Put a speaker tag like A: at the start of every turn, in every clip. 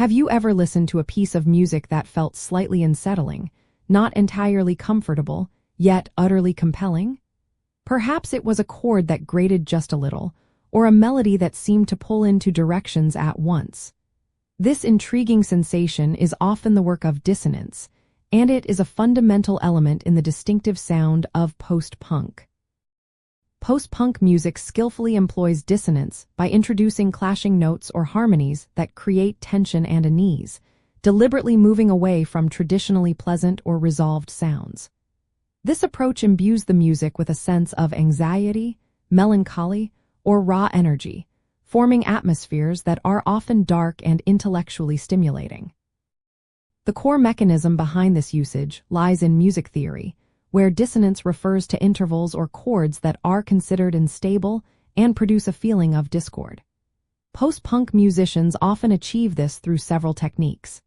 A: Have you ever listened to a piece of music that felt slightly unsettling, not entirely comfortable, yet utterly compelling? Perhaps it was a chord that grated just a little, or a melody that seemed to pull in two directions at once. This intriguing sensation is often the work of dissonance, and it is a fundamental element in the distinctive sound of post-punk. Post-punk music skillfully employs dissonance by introducing clashing notes or harmonies that create tension and unease, deliberately moving away from traditionally pleasant or resolved sounds. This approach imbues the music with a sense of anxiety, melancholy, or raw energy, forming atmospheres that are often dark and intellectually stimulating. The core mechanism behind this usage lies in music theory, where dissonance refers to intervals or chords that are considered unstable and produce a feeling of discord. Post-punk musicians often achieve this through several techniques.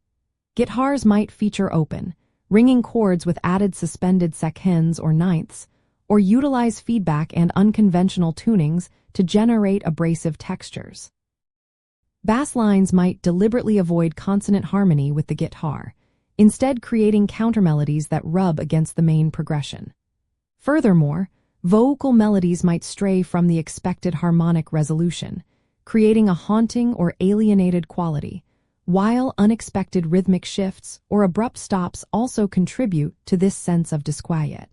A: Guitars might feature open, ringing chords with added suspended seconds or ninths, or utilize feedback and unconventional tunings to generate abrasive textures. Bass lines might deliberately avoid consonant harmony with the guitar, instead creating countermelodies that rub against the main progression. Furthermore, vocal melodies might stray from the expected harmonic resolution, creating a haunting or alienated quality, while unexpected rhythmic shifts or abrupt stops also contribute to this sense of disquiet.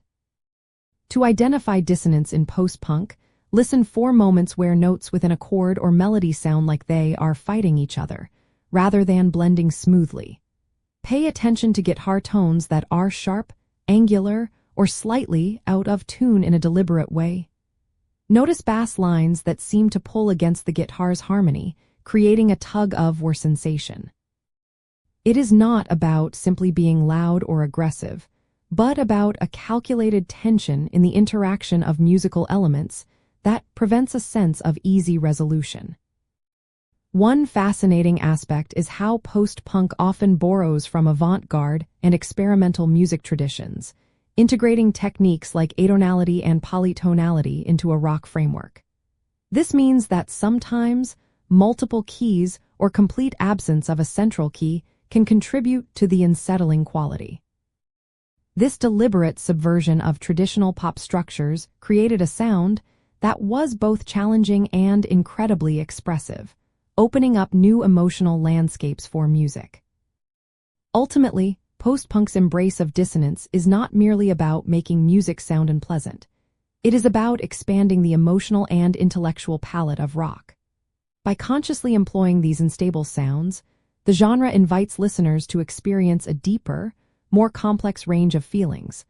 A: To identify dissonance in post-punk, listen for moments where notes within a chord or melody sound like they are fighting each other, rather than blending smoothly. Pay attention to guitar tones that are sharp, angular, or slightly out of tune in a deliberate way. Notice bass lines that seem to pull against the guitar's harmony, creating a tug-of-war sensation. It is not about simply being loud or aggressive, but about a calculated tension in the interaction of musical elements that prevents a sense of easy resolution. One fascinating aspect is how post-punk often borrows from avant-garde and experimental music traditions, integrating techniques like atonality and polytonality into a rock framework. This means that sometimes multiple keys or complete absence of a central key can contribute to the unsettling quality. This deliberate subversion of traditional pop structures created a sound that was both challenging and incredibly expressive, opening up new emotional landscapes for music. Ultimately, post-punk's embrace of dissonance is not merely about making music sound unpleasant. It is about expanding the emotional and intellectual palette of rock. By consciously employing these unstable sounds, the genre invites listeners to experience a deeper, more complex range of feelings,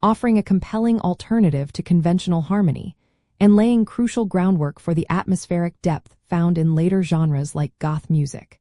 A: offering a compelling alternative to conventional harmony and laying crucial groundwork for the atmospheric depth found in later genres like goth music.